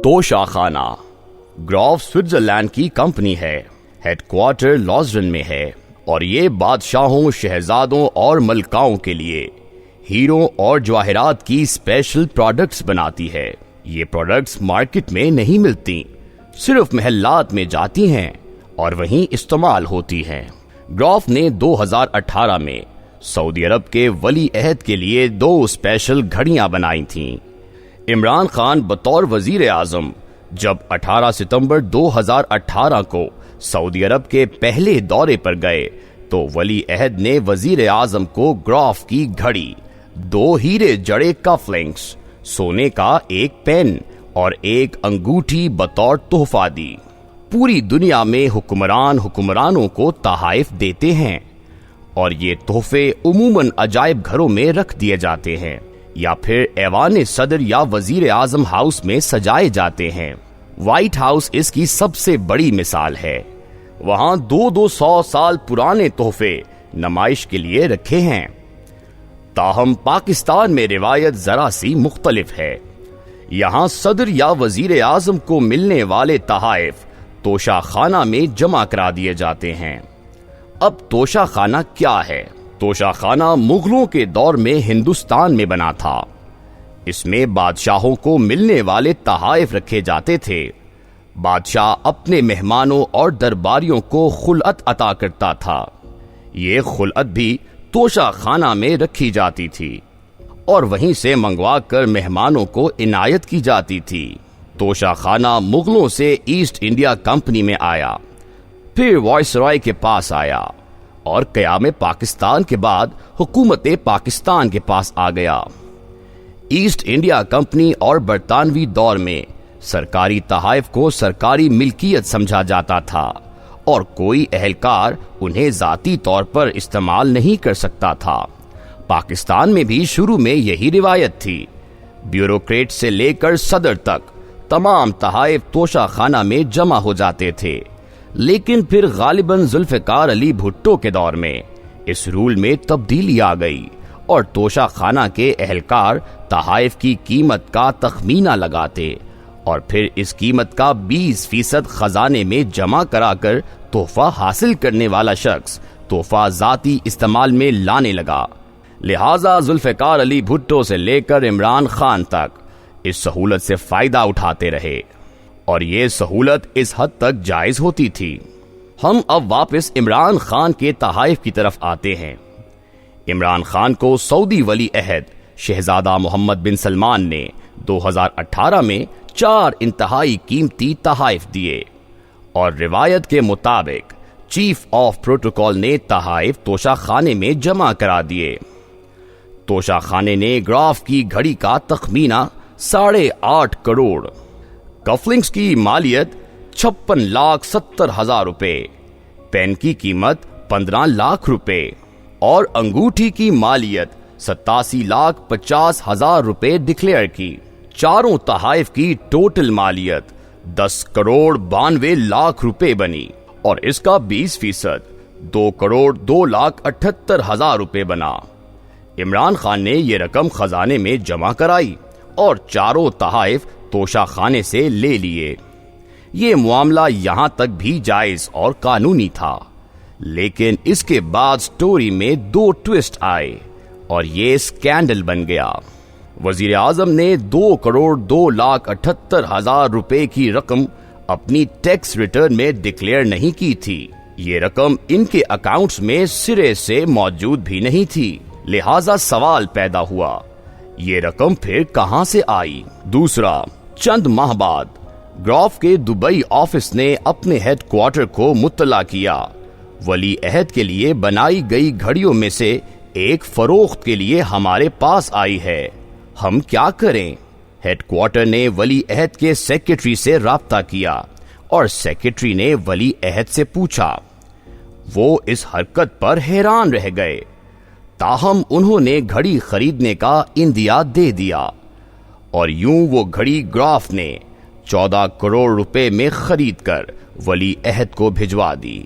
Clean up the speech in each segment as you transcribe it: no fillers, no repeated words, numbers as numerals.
توشا خانہ graph Switzerland کی کمپنی ہے. ہیڈ کوارٹر لازرن میں ہے اور یہ بادشاہوں، شہزادوں اور ملکاؤں کے لیے ہیروں اور جواہرات کی اسپیشل پروڈکٹس بناتی ہے. یہ پروڈکٹس مارکیٹ میں نہیں ملتی، صرف محلات میں جاتی ہیں اور وہیں استعمال ہوتی ہیں. گراف نے 2018 میں سعودی عرب کے ولی عہد کے لیے 2 اسپیشل گھڑیاں بنائی تھیں. عمران خان بطور وزیر اعظم جب 18 ستمبر 2018 کو سعودی عرب کے پہلے دورے پر گئے تو ولی عہد نے وزیر اعظم کو گراف کی گھڑی، 2 ہیرے جڑے کف لنکس، سونے کا 1 پین اور 1 انگوٹھی بطور تحفہ دی. پوری دنیا میں حکمرانوں کو تحائف دیتے ہیں اور یہ تحفے عموماً عجائب گھروں میں رکھ دیے جاتے ہیں یا پھر ایوان صدر یا وزیر اعظم ہاؤس میں سجائے جاتے ہیں. وائٹ ہاؤس اس کی سب سے بڑی مثال ہے. وہاں 200 سال پرانے تحفے نمائش کے لیے رکھے ہیں. تاہم پاکستان میں روایت ذرا سی مختلف ہے. یہاں صدر یا وزیر اعظم کو ملنے والے تحائف توشا خانہ میں جمع کرا دیے جاتے ہیں. اب توشا خانہ کیا ہے؟ توشا خانہ مغلوں کے دور میں ہندوستان میں بنا تھا. اس میں بادشاہوں کو ملنے والے تحائف رکھے جاتے تھے. بادشاہ اپنے مہمانوں اور درباریوں کو خلعت عطا کرتا تھا. یہ خلعت بھی توشا خانہ میں رکھی جاتی تھی اور وہیں سے منگوا کر مہمانوں کو عنایت کی جاتی تھی. توشا خانہ مغلوں سے ایسٹ انڈیا کمپنی میں آیا، پھر وائسرائے کے پاس آیا اور قیام پاکستان کے بعد حکومت پاکستان کے پاس آ گیا. ایسٹ انڈیا کمپنی اور برطانوی دور میں سرکاری تحائف کو سرکاری ملکیت سمجھا جاتا تھا اور کوئی اہلکار انہیں ذاتی طور پر استعمال نہیں کر سکتا تھا. پاکستان میں بھی شروع میں یہی روایت تھی. بیوروکریٹ سے لے کر صدر تک تمام تحائف توشا خانہ میں جمع ہو جاتے تھے. لیکن پھر غالباً ذوالفقار علی بھٹو کے دور میں اس رول میں تبدیلی آ گئی اور توشا خانہ کے اہلکار تحائف کی قیمت کا تخمینہ لگاتے اور پھر اس قیمت کا 20% خزانے میں جمع کرا کر تحفہ حاصل کرنے والا شخص تحفہ ذاتی استعمال میں لانے لگا. لہٰذا ذوالفقار علی بھٹو سے لے کر عمران خان تک اس سہولت سے فائدہ اٹھاتے رہے اور یہ سہولت اس حد تک جائز ہوتی تھی. ہم اب واپس عمران خان کے تحائف کی طرف آتے ہیں. عمران خان کو سعودی ولی عہد شہزادہ محمد بن سلمان نے 2018 میں 4 انتہائی قیمتی تحائف دیے اور روایت کے مطابق چیف آف پروٹوکول نے تحائف توشا خانے میں جمع کرا دیے. توشا خانے نے گراف کی گھڑی کا تخمینہ 8.5 کروڑ، کفلنگز کی مالیت 56,70,000 روپے، پین کی قیمت 15 لاکھ روپے اور انگوٹھی کی مالیت 87,50,000 روپے ڈکلیئر کی. چاروں تحائف کی ٹوٹل مالیت 10 کروڑ 92 لاکھ روپے بنی اور اس کا 20% 2 کروڑ 2,78,000 روپے بنا. عمران خان نے یہ رقم خزانے میں جمع کرائی اور چاروں تحائف توشا خانے سے لے لیے. یہ معاملہ یہاں تک بھی جائز اور قانونی تھا، لیکن اس کے بعد سٹوری میں 2 ٹوسٹ آئے اور یہ سکینڈل بن گیا. وزیر اعظم نے 2 کروڑ 2,78,000 روپے کی رقم اپنی ٹیکس ریٹرن میں ڈکلیئر نہیں کی تھی. یہ رقم ان کے اکاؤنٹس میں سرے سے موجود بھی نہیں تھی. لہٰذا سوال پیدا ہوا، یہ رقم پھر کہاں سے آئی؟ دوسرا، چند ماہ بعد گراف کے دبئی آفس نے اپنے ہیڈ کوارٹر کو مطلع کیا ولی عہد کے لیے بنائی گئی گھڑیوں میں سے ایک فروخت کے لیے ہمارے پاس آئی ہے، ہم کیا کریں؟ ہیڈ کوارٹر نے ولی عہد کے سیکرٹری سے رابطہ کیا اور سیکرٹری نے ولی عہد سے پوچھا. وہ اس حرکت پر حیران رہ گئے، تاہم انہوں نے گھڑی خریدنے کا اندیا دے دیا اور یوں وہ گھڑی گراف نے 14 کروڑ روپے میں خرید کر ولی عہد کو بھجوا دی.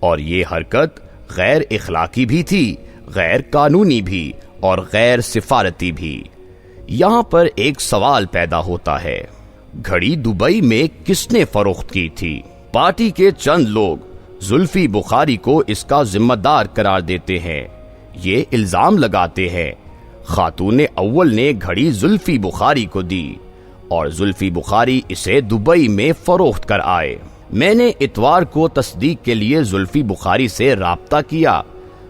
اور یہ حرکت غیر اخلاقی بھی تھی، غیر قانونی بھی اور غیر سفارتی بھی. یہاں پر ایک سوال پیدا ہوتا ہے، گھڑی دبئی میں کس نے فروخت کی تھی؟ پارٹی کے چند لوگ زلفی بخاری کو اس کا ذمہ دار قرار دیتے ہیں۔ یہ الزام لگاتے ہیں خاتون اول نے گھڑی زلفی بخاری کو دی اور زلفی بخاری اسے دبئی میں فروخت کر آئے۔ میں نے اتوار کو تصدیق کے لیے زلفی بخاری سے رابطہ کیا،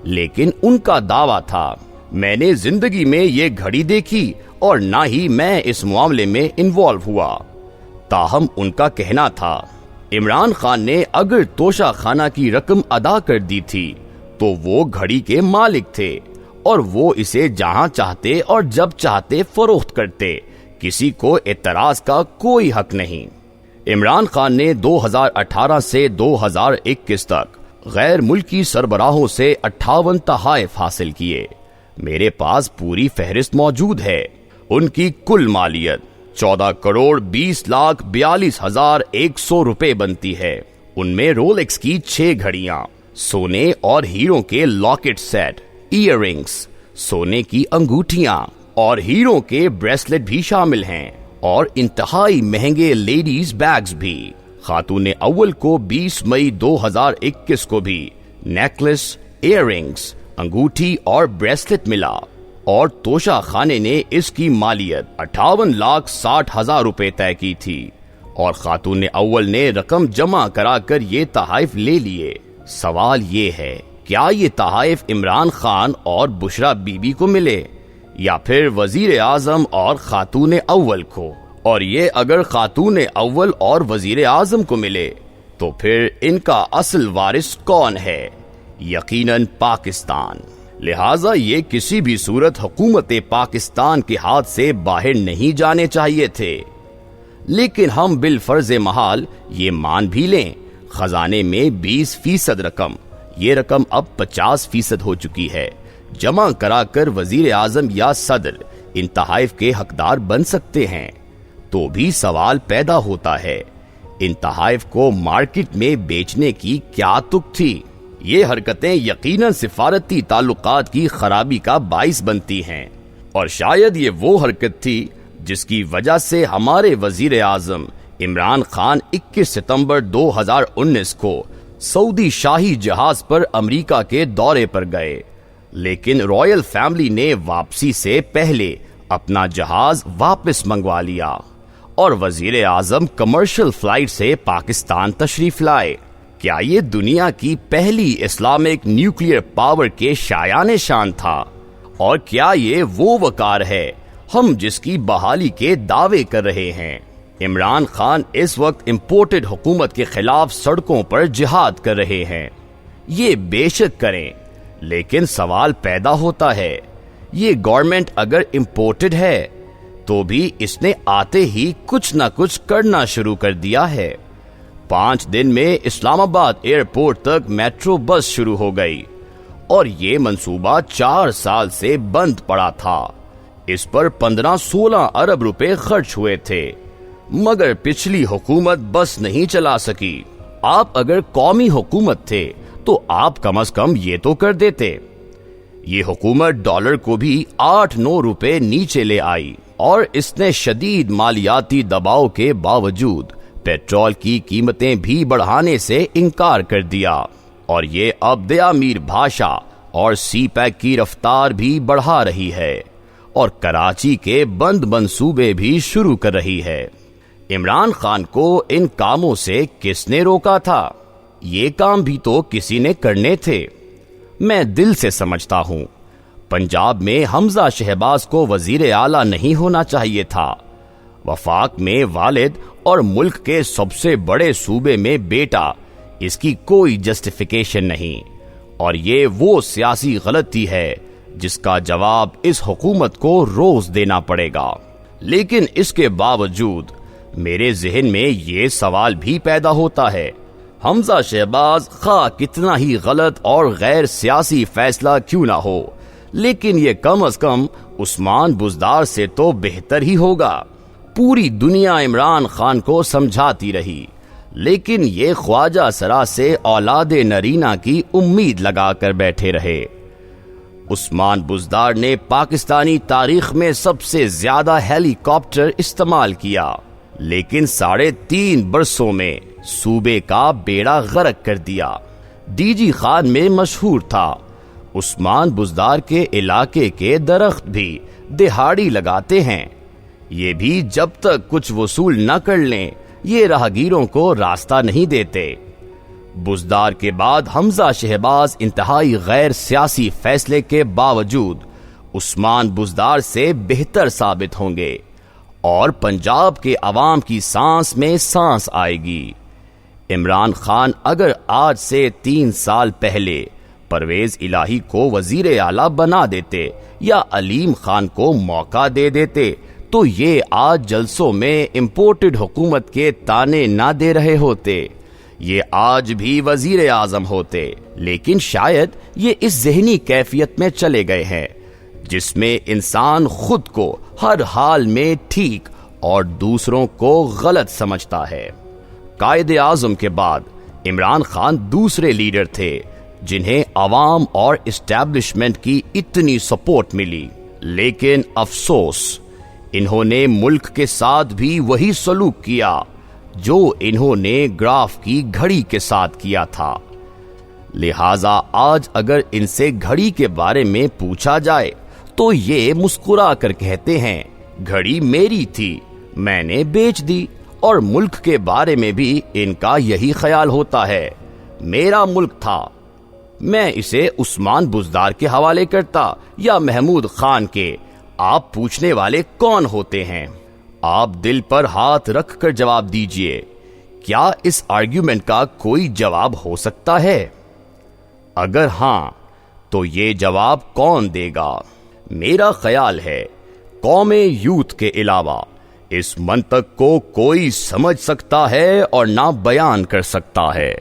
لیکن ان کا دعویٰ تھا میں نے زندگی میں یہ گھڑی دیکھی اور نہ ہی میں اس معاملے میں انوالو ہوا۔ تاہم ان کا کہنا تھا عمران خان نے اگر توشہ خانہ کی رقم ادا کر دی تھی تو وہ گھڑی کے مالک تھے اور وہ اسے جہاں چاہتے اور جب چاہتے فروخت کرتے، کسی کو اعتراض کا کوئی حق نہیں۔ عمران خان نے 2018 سے 2021 تک غیر ملکی سربراہوں سے 58 تحائف حاصل کیے۔ میرے پاس پوری فہرست موجود ہے۔ ان کی کل مالیت 14 کروڑ 20,42,100 روپے بنتی ہے۔ ان میں رولکس کی 6 گھڑیاں، سونے اور ہیروں کے لاکٹ سیٹ، ایئر رنگز، سونے کی انگوٹھیاں اور ہیروں کے بریسلٹ بھی شامل ہیں، اور انتہائی مہنگے لیڈیز بیگز بھی۔ خاتون اول کو 20 مئی 2021 کو بھی نیکلس، ایئر رنگز، انگوٹھی اور بریسلٹ ملا، اور توشہ خانے نے اس کی مالیت 58,60,000 روپے طے کی تھی، اور خاتون اول نے رقم جمع کرا کر یہ تحائف لے لیے۔ سوال یہ ہے کیا یہ تحائف عمران خان اور بشرا بی بی کو ملے یا پھر وزیر اعظم اور خاتون اول کو؟ اور یہ اگر خاتون اول اور وزیر اعظم کو ملے تو پھر ان کا اصل وارث کون ہے؟ یقیناً پاکستان۔ لہٰذا یہ کسی بھی صورت حکومت پاکستان کے ہاتھ سے باہر نہیں جانے چاہیے تھے، لیکن ہم بالفرض محال یہ مان بھی لیں خزانے میں 20% رقم، یہ رقم اب 50% ہو چکی ہے، جمع کرا کر وزیر اعظم یا صدر ان تحائف کے حقدار بن سکتے ہیں، تو بھی سوال پیدا ہوتا ہے ان تحائف کو مارکیٹ میں بیچنے کی کیا تک تھی؟ یہ حرکتیں یقیناً سفارتی تعلقات کی خرابی کا باعث بنتی ہیں، اور شاید یہ وہ حرکت تھی جس کی وجہ سے ہمارے وزیر اعظم عمران خان 21 ستمبر 2019 کو سعودی شاہی جہاز پر امریکہ کے دورے پر گئے، لیکن رائل فیملی نے واپسی سے پہلے اپنا جہاز واپس منگوا لیا اور وزیر اعظم کمرشل فلائٹ سے پاکستان تشریف لائے۔ کیا یہ دنیا کی پہلی اسلامک نیوکلیئر پاور کے شایان شان تھا؟ اور کیا یہ وہ وقار ہے ہم جس کی بحالی کے دعوے کر رہے ہیں؟ عمران خان اس وقت امپورٹڈ حکومت کے خلاف سڑکوں پر جہاد کر رہے ہیں۔ یہ بے شک کریں، لیکن سوال پیدا ہوتا ہے یہ گورنمنٹ اگر امپورٹڈ ہے تو بھی اس نے آتے ہی کچھ نہ کچھ کرنا شروع کر دیا ہے۔ 5 دن میں اسلام آباد ایئرپورٹ تک میٹرو بس شروع ہو گئی، اور یہ منصوبہ 4 سال سے بند پڑا تھا۔ اس پر 15-16 ارب روپے خرچ ہوئے تھے، مگر پچھلی حکومت بس نہیں چلا سکی۔ آپ اگر قومی حکومت تھے تو آپ کم از کم یہ تو کر دیتے۔ یہ حکومت ڈالر کو بھی 8-9 روپے نیچے لے آئی، اور اس نے شدید مالیاتی دباؤ کے باوجود پیٹرول کی قیمتیں بھی بڑھانے سے انکار کر دیا، اور یہ اب امیر بھاشا اور سی پیک کی رفتار بھی بڑھا رہی ہے، اور کراچی کے بند منصوبے بھی شروع کر رہی ہے۔ عمران خان کو ان کاموں سے کس نے روکا تھا؟ یہ کام بھی تو کسی نے کرنے تھے۔ میں دل سے سمجھتا ہوں پنجاب میں حمزہ شہباز کو وزیر اعلیٰ نہیں ہونا چاہیے تھا۔ وفاق میں والد اور ملک کے سب سے بڑے صوبے میں بیٹا، اس کی کوئی جسٹیفیکیشن نہیں، اور یہ وہ سیاسی غلطی ہے جس کا جواب اس حکومت کو روز دینا پڑے گا۔ لیکن اس کے باوجود میرے ذہن میں یہ سوال بھی پیدا ہوتا ہے حمزہ شہباز خواہ کتنا ہی غلط اور غیر سیاسی فیصلہ کیوں نہ ہو، لیکن یہ کم از کم عثمان بزدار سے تو بہتر ہی ہوگا۔ پوری دنیا عمران خان کو سمجھاتی رہی، لیکن یہ خواجہ سرا سے اولاد نرینہ کی امید لگا کر بیٹھے رہے۔ عثمان بزدار نے پاکستانی تاریخ میں سب سے زیادہ ہیلی کاپٹر استعمال کیا، لیکن 3.5 برسوں میں صوبے کا بیڑا غرق کر دیا۔ ڈی جی خان میں مشہور تھا، عثمان بزدار کے علاقے کے درخت بھی دہاڑی لگاتے ہیں، یہ بھی جب تک کچھ وصول نہ کر لیں یہ راہگیروں کو راستہ نہیں دیتے۔ بزدار کے بعد حمزہ شہباز انتہائی غیر سیاسی فیصلے کے باوجود عثمان بزدار سے بہتر ثابت ہوں گے اور پنجاب کے عوام کی سانس میں سانس آئے گی۔ عمران خان اگر آج سے 3 سال پہلے پرویز الہی کو وزیر اعلیٰ بنا دیتے یا علیم خان کو موقع دے دیتے تو یہ آج جلسوں میں امپورٹڈ حکومت کے تانے نہ دے رہے ہوتے، یہ آج بھی وزیر اعظم ہوتے، لیکن شاید یہ اس ذہنی کیفیت میں چلے گئے ہیں جس میں انسان خود کو ہر حال میں ٹھیک اور دوسروں کو غلط سمجھتا ہے۔ قائد اعظم کے بعد عمران خان دوسرے لیڈر تھے جنہیں عوام اور اسٹیبلشمنٹ کی اتنی سپورٹ ملی، لیکن افسوس انہوں نے ملک کے ساتھ بھی وہی سلوک کیا جو انہوں نے گراف کی گھڑی کے ساتھ کیا تھا۔ لہٰذا آج اگر ان سے گھڑی کے بارے میں پوچھا جائے تو یہ مسکرا کر کہتے ہیں گھڑی میری تھی، میں نے بیچ دی، اور ملک کے بارے میں بھی ان کا یہی خیال ہوتا ہے، میرا ملک تھا، میں اسے عثمان بزدار کے حوالے کرتا یا محمود خان کے، آپ پوچھنے والے کون ہوتے ہیں؟ آپ دل پر ہاتھ رکھ کر جواب دیجئے، کیا اس آرگیومنٹ کا کوئی جواب ہو سکتا ہے؟ اگر ہاں تو یہ جواب کون دے گا؟ میرا خیال ہے قوم یوتھ کے علاوہ اس منطق کو کوئی سمجھ سکتا ہے اور نہ بیان کر سکتا ہے۔